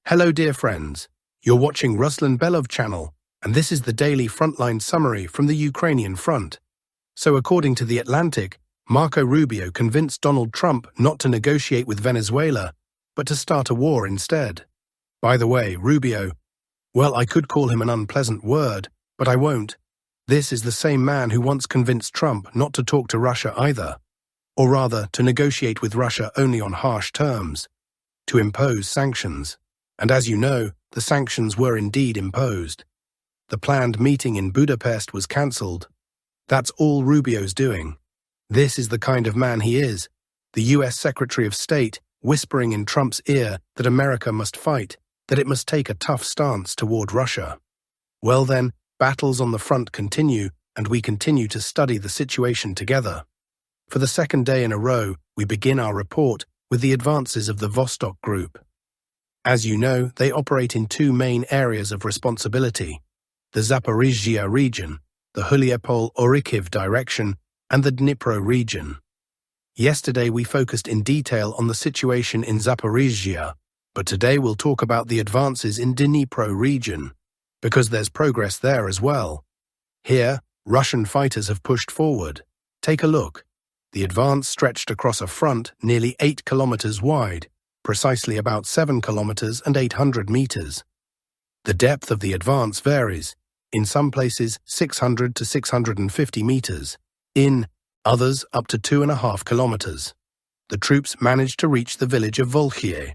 Hello dear friends, you're watching Ruslan Belov channel, and this is the daily frontline summary from the Ukrainian front. So according to The Atlantic, Marco Rubio convinced Donald Trump not to negotiate with Venezuela, but to start a war instead. By the way, Rubio, well, I could call him an unpleasant word, but I won't. This is the same man who once convinced Trump not to talk to Russia either, or rather to negotiate with Russia only on harsh terms, to impose sanctions. And as you know, the sanctions were indeed imposed. The planned meeting in Budapest was cancelled. That's all Rubio's doing. This is the kind of man he is, the US Secretary of State whispering in Trump's ear that America must fight, that it must take a tough stance toward Russia. Well then, battles on the front continue, and we continue to study the situation together. For the second day in a row, we begin our report with the advances of the Vostok Group. As you know, they operate in two main areas of responsibility: the Zaporizhzhia region, the Huliapol-Orikhiv direction, and the Dnipro region. Yesterday we focused in detail on the situation in Zaporizhzhia, but today we'll talk about the advances in Dnipro region, because there's progress there as well. Here, Russian fighters have pushed forward. Take a look. The advance stretched across a front nearly 8 kilometers wide, precisely about 7 kilometers and 800 meters. The depth of the advance varies, in some places 600 to 650 meters, in others up to 2.5 kilometers. The troops managed to reach the village of Volkhye.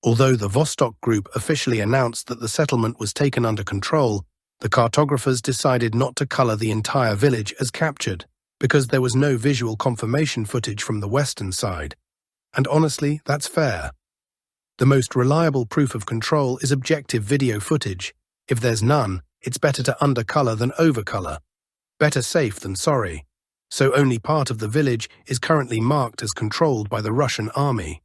Although the Vostok Group officially announced that the settlement was taken under control, the cartographers decided not to color the entire village as captured, because there was no visual confirmation footage from the western side. And honestly, that's fair. The most reliable proof of control is objective video footage. If there's none, it's better to undercolor than overcolor. Better safe than sorry. So only part of the village is currently marked as controlled by the Russian army.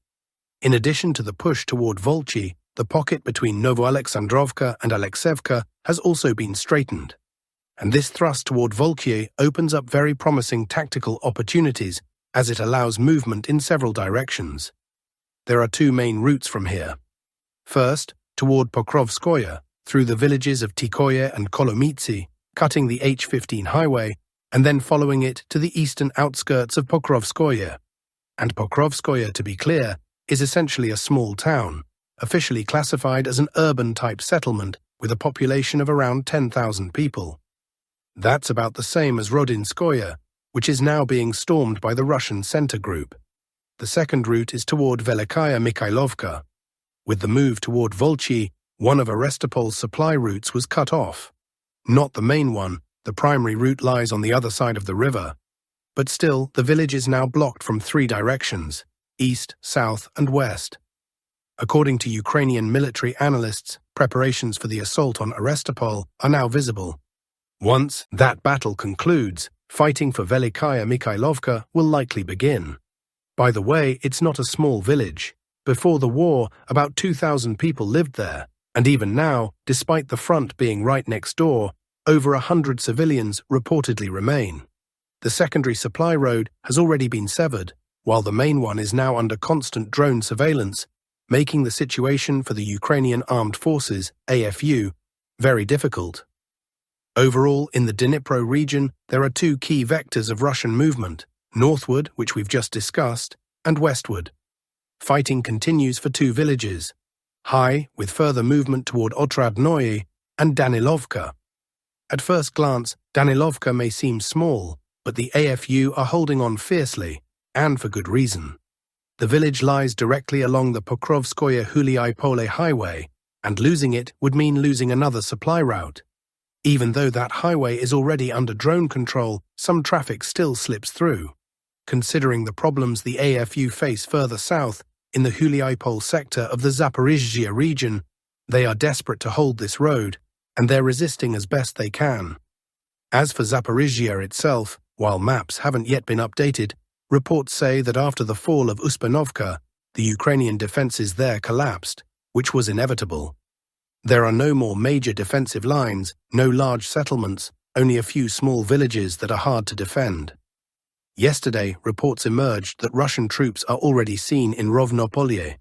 In addition to the push toward Volchi, the pocket between Novoalexandrovka and Alexevka has also been straightened. And this thrust toward Volkhye opens up very promising tactical opportunities, as it allows movement in several directions. There are two main routes from here. First, toward Pokrovskoye, through the villages of Tikoye and Kolomytsi, cutting the H15 highway, and then following it to the eastern outskirts of Pokrovskoye. And Pokrovskoye, to be clear, is essentially a small town, officially classified as an urban-type settlement with a population of around 10,000 people. That's about the same as Rodinskoye, which is now being stormed by the Russian Center Group. The second route is toward Velikaya Mikhailovka. With the move toward Volchi, one of Arestopol's supply routes was cut off. Not the main one, the primary route lies on the other side of the river. But still, the village is now blocked from 3 directions: east, south, and west. According to Ukrainian military analysts, preparations for the assault on Arestopol are now visible. Once that battle concludes, fighting for Velikaya Mikhailovka will likely begin. By the way, it's not a small village. Before the war, about 2,000 people lived there, and even now, despite the front being right next door, over 100 civilians reportedly remain. The secondary supply road has already been severed, while the main one is now under constant drone surveillance, making the situation for the Ukrainian Armed Forces, AFU, very difficult. Overall, in the Dnipro region, there are 2 key vectors of Russian movement: northward, which we've just discussed, and westward. Fighting continues for 2 villages: High, with further movement toward Otradnoye, and Danilovka. At first glance, Danilovka may seem small, but the AFU are holding on fiercely, and for good reason. The village lies directly along the Pokrovskoye-Huliapole highway, and losing it would mean losing another supply route. Even though that highway is already under drone control, some traffic still slips through. Considering the problems the AFU face further south, in the Huliapole sector of the Zaporizhzhia region, they are desperate to hold this road, and they're resisting as best they can. As for Zaporizhzhia itself, while maps haven't yet been updated, reports say that after the fall of Uspanovka, the Ukrainian defenses there collapsed, which was inevitable. There are no more major defensive lines, no large settlements, only a few small villages that are hard to defend. Yesterday, reports emerged that Russian troops are already seen in Rovnopolye.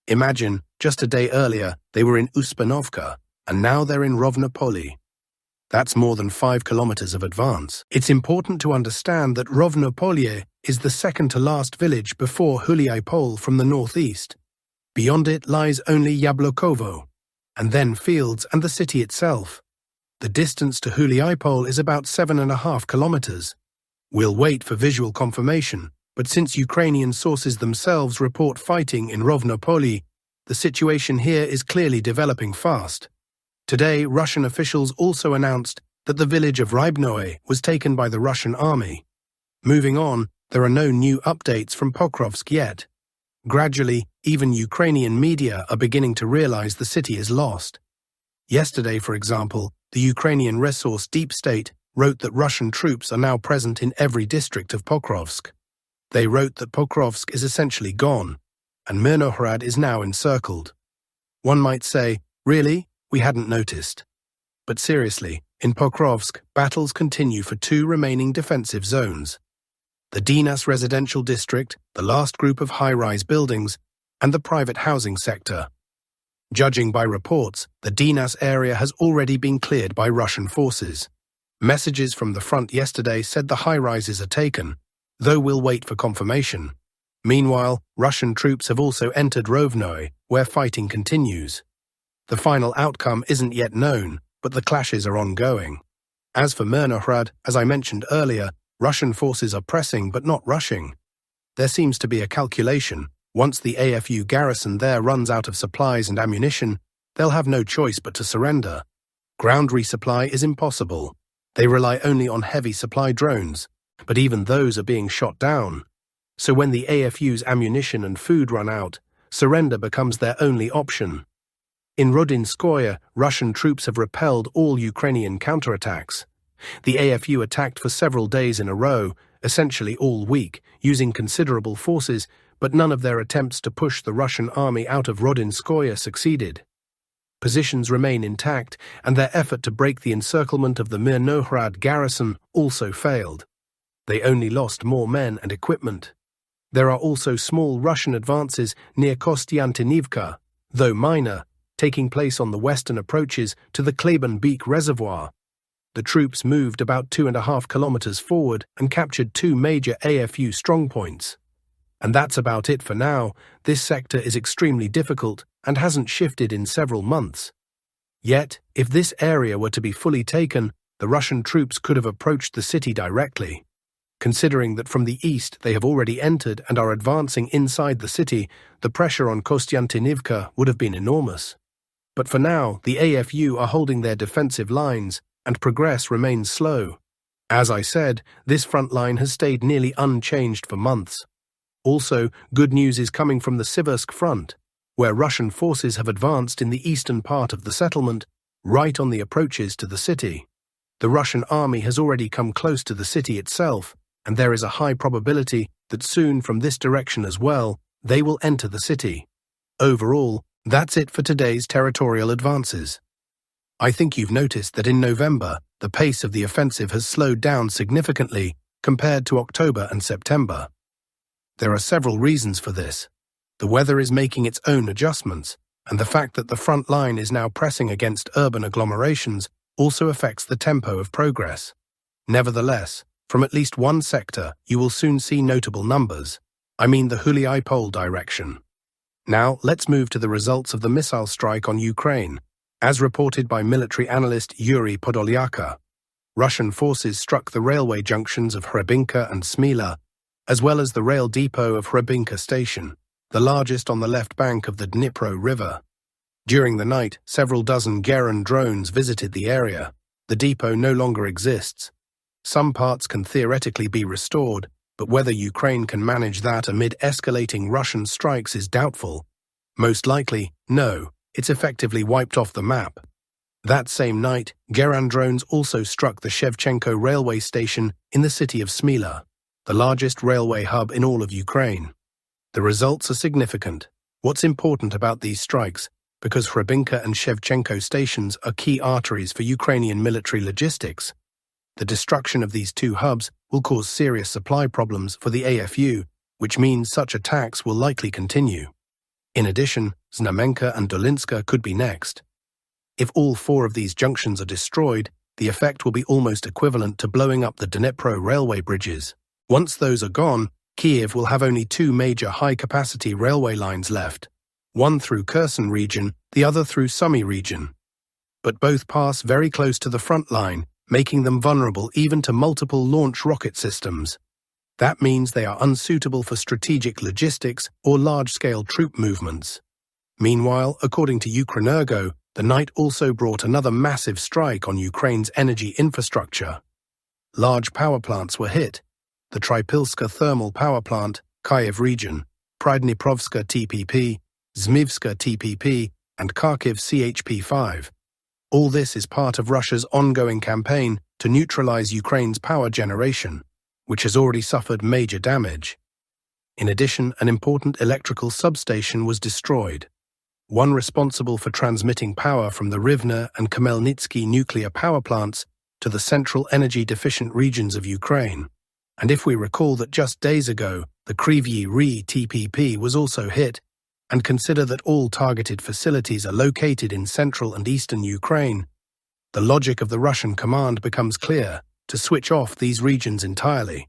Imagine, just a day earlier, they were in Uspanovka, and now they're in Rovnopoli. That's more than 5 kilometers of advance. It's important to understand that Rovnopolye is the second to last village before Huliaipol from the northeast. Beyond it lies only Yablokovo, and then fields and the city itself. The distance to Huliaipol is about 7.5 kilometers. We'll wait for visual confirmation, but since Ukrainian sources themselves report fighting in Rovnopoli, the situation here is clearly developing fast. Today, Russian officials also announced that the village of Rybnoe was taken by the Russian army. Moving on, there are no new updates from Pokrovsk yet. Gradually, even Ukrainian media are beginning to realize the city is lost. Yesterday, for example, the Ukrainian resource Deep State wrote that Russian troops are now present in every district of Pokrovsk. They wrote that Pokrovsk is essentially gone, and Myrnohrad is now encircled. One might say, really? We hadn't noticed. But seriously, in Pokrovsk, battles continue for 2 remaining defensive zones: the Dinas residential district, the last group of high-rise buildings, and the private housing sector. Judging by reports, the Dinas area has already been cleared by Russian forces. Messages from the front yesterday said the high-rises are taken, though we'll wait for confirmation. Meanwhile, Russian troops have also entered Rovnoe, where fighting continues. The final outcome isn't yet known, but the clashes are ongoing. As for Myrnohrad, as I mentioned earlier, Russian forces are pressing but not rushing. There seems to be a calculation. Once the AFU garrison there runs out of supplies and ammunition, they'll have no choice but to surrender. Ground resupply is impossible. They rely only on heavy supply drones, but even those are being shot down. So when the AFU's ammunition and food run out, surrender becomes their only option. In Rodinskoye, Russian troops have repelled all Ukrainian counterattacks. The AFU attacked for several days in a row, essentially all week, using considerable forces, but none of their attempts to push the Russian army out of Rodinskoye succeeded. Positions remain intact, and their effort to break the encirclement of the Myrnohrad garrison also failed. They only lost more men and equipment. There are also small Russian advances near Kostyantinivka, though minor, taking place on the western approaches to the Klebenbeek reservoir. The troops moved about 2.5 kilometers forward and captured 2 major AFU strongpoints. And that's about it for now. This sector is extremely difficult and hasn't shifted in several months. Yet, if this area were to be fully taken, the Russian troops could have approached the city directly. Considering that from the east they have already entered and are advancing inside the city, the pressure on Kostyantinivka would have been enormous. But for now, the AFU are holding their defensive lines, and progress remains slow. As I said, this front line has stayed nearly unchanged for months. Also, good news is coming from the Siversk front, where Russian forces have advanced in the eastern part of the settlement, right on the approaches to the city. The Russian army has already come close to the city itself, and there is a high probability that soon from this direction as well, they will enter the city. Overall, that's it for today's territorial advances. I think you've noticed that in November, the pace of the offensive has slowed down significantly compared to October and September. There are several reasons for this. The weather is making its own adjustments, and the fact that the front line is now pressing against urban agglomerations also affects the tempo of progress. Nevertheless, from at least one sector, you will soon see notable numbers. I mean the Huliaipol direction. Now, let's move to the results of the missile strike on Ukraine. As reported by military analyst Yuri Podolyaka, Russian forces struck the railway junctions of Hrebinka and Smila, as well as the rail depot of Hrebinka Station, the largest on the left bank of the Dnipro River. During the night, several dozen Geran drones visited the area. The depot no longer exists. Some parts can theoretically be restored, but whether Ukraine can manage that amid escalating Russian strikes is doubtful. Most likely, no, it's effectively wiped off the map. That same night, Geran drones also struck the Shevchenko railway station in the city of Smila, the largest railway hub in all of Ukraine. The results are significant. What's important about these strikes, because Hrebinka and Shevchenko stations are key arteries for Ukrainian military logistics, the destruction of these 2 hubs will cause serious supply problems for the AFU, which means such attacks will likely continue. In addition, Znamenka and Dolinska could be next. If all 4 of these junctions are destroyed, the effect will be almost equivalent to blowing up the Dnipro railway bridges. Once those are gone, Kiev will have only 2 major high-capacity railway lines left, one through Kherson region, the other through Sumy region. But both pass very close to the front line, making them vulnerable even to multiple launch rocket systems. That means they are unsuitable for strategic logistics or large-scale troop movements. Meanwhile, according to Ukrenergo, the night also brought another massive strike on Ukraine's energy infrastructure. Large power plants were hit. The Trypilska thermal power plant, Kyiv region, Pridniprovska TPP, Zmivska TPP, and Kharkiv CHP5. All this is part of Russia's ongoing campaign to neutralize Ukraine's power generation, which has already suffered major damage. In addition, an important electrical substation was destroyed, one responsible for transmitting power from the Rivne and Khmelnytsky nuclear power plants to the central energy-deficient regions of Ukraine. And if we recall that just days ago, the Kryvyi Rih TPP was also hit, and consider that all targeted facilities are located in central and eastern Ukraine, the logic of the Russian command becomes clear: to switch off these regions entirely.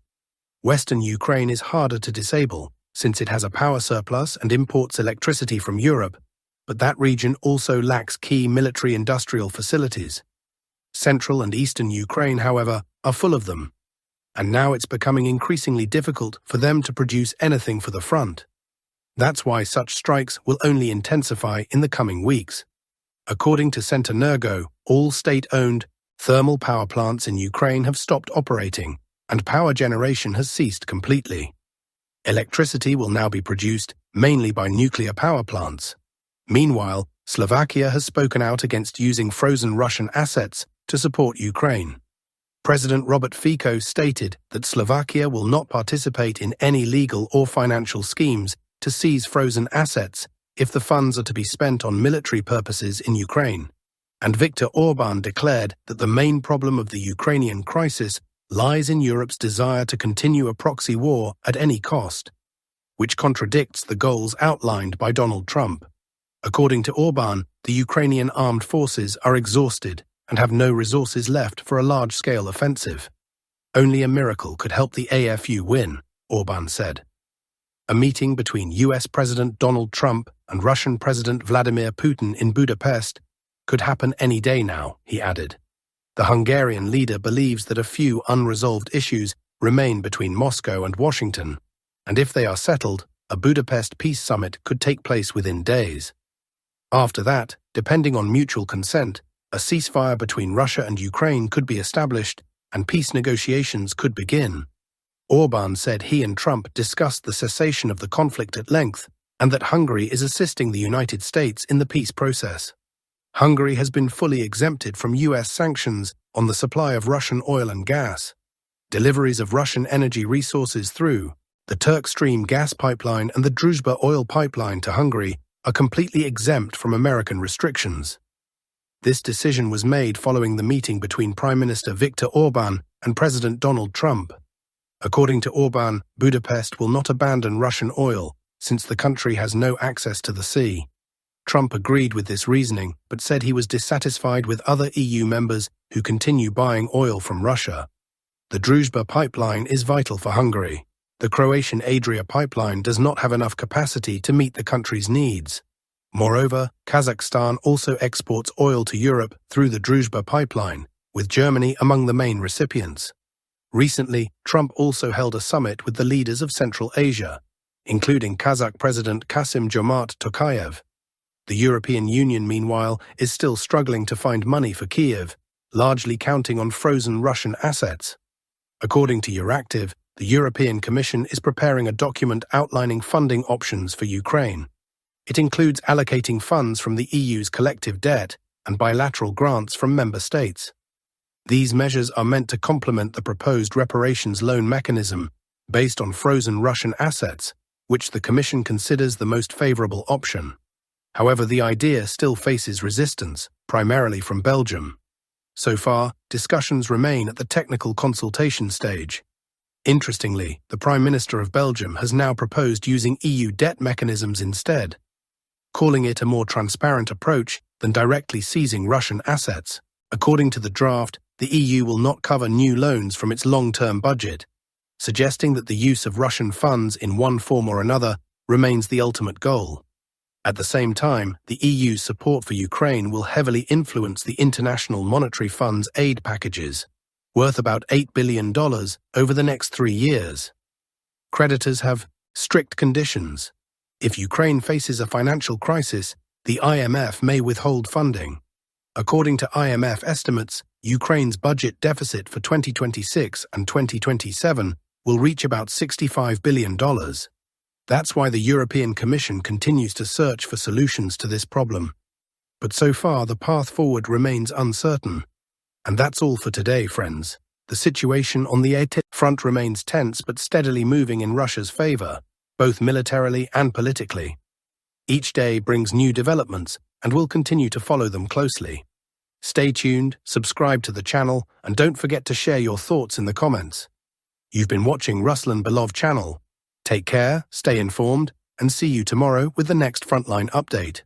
Western Ukraine is harder to disable, since it has a power surplus and imports electricity from Europe, but that region also lacks key military-industrial facilities. Central and eastern Ukraine, however, are full of them, and now it's becoming increasingly difficult for them to produce anything for the front. That's why such strikes will only intensify in the coming weeks. According to Centenergo, all state-owned thermal power plants in Ukraine have stopped operating, and power generation has ceased completely. Electricity will now be produced mainly by nuclear power plants. Meanwhile, Slovakia has spoken out against using frozen Russian assets to support Ukraine. President Robert Fico stated that Slovakia will not participate in any legal or financial schemes to seize frozen assets if the funds are to be spent on military purposes in Ukraine. And Viktor Orbán declared that the main problem of the Ukrainian crisis lies in Europe's desire to continue a proxy war at any cost, which contradicts the goals outlined by Donald Trump. According to Orbán, the Ukrainian armed forces are exhausted and have no resources left for a large-scale offensive. Only a miracle could help the AFU win, Orbán said. A meeting between US President Donald Trump and Russian President Vladimir Putin in Budapest could happen any day now, he added. The Hungarian leader believes that a few unresolved issues remain between Moscow and Washington, and if they are settled, a Budapest peace summit could take place within days. After that, depending on mutual consent, a ceasefire between Russia and Ukraine could be established and peace negotiations could begin. Orbán said he and Trump discussed the cessation of the conflict at length and that Hungary is assisting the United States in the peace process. Hungary has been fully exempted from US sanctions on the supply of Russian oil and gas. Deliveries of Russian energy resources through the Turk Stream gas pipeline and the Druzhba oil pipeline to Hungary are completely exempt from American restrictions. This decision was made following the meeting between Prime Minister Viktor Orbán and President Donald Trump. According to Orbán, Budapest will not abandon Russian oil since the country has no access to the sea. Trump agreed with this reasoning, but said he was dissatisfied with other EU members who continue buying oil from Russia. The Druzhba pipeline is vital for Hungary. The Croatian Adria pipeline does not have enough capacity to meet the country's needs. Moreover, Kazakhstan also exports oil to Europe through the Druzhba pipeline, with Germany among the main recipients. Recently, Trump also held a summit with the leaders of Central Asia, including Kazakh President Kassym-Jomart Tokayev. The European Union, meanwhile, is still struggling to find money for Kiev, largely counting on frozen Russian assets. According to Euractiv, the European Commission is preparing a document outlining funding options for Ukraine. It includes allocating funds from the EU's collective debt and bilateral grants from member states. These measures are meant to complement the proposed reparations loan mechanism based on frozen Russian assets, which the Commission considers the most favorable option. However, the idea still faces resistance, primarily from Belgium. So far, discussions remain at the technical consultation stage. Interestingly, the Prime Minister of Belgium has now proposed using EU debt mechanisms instead. calling it a more transparent approach than directly seizing Russian assets. According to the draft, the EU will not cover new loans from its long-term budget, suggesting that the use of Russian funds in one form or another remains the ultimate goal. At the same time, the EU's support for Ukraine will heavily influence the International Monetary Fund's aid packages, worth about $8 billion over the next 3 years. Creditors have strict conditions. If Ukraine faces a financial crisis, the IMF may withhold funding. According to IMF estimates, Ukraine's budget deficit for 2026 and 2027 will reach about $65 billion. That's why the European Commission continues to search for solutions to this problem. But so far, the path forward remains uncertain. And that's all for today, friends. The situation on the AT front remains tense but steadily moving in Russia's favor, both militarily and politically. Each day brings new developments, and we'll continue to follow them closely. Stay tuned, subscribe to the channel, and don't forget to share your thoughts in the comments. You've been watching Ruslan Belov channel. Take care, stay informed, and see you tomorrow with the next Frontline update.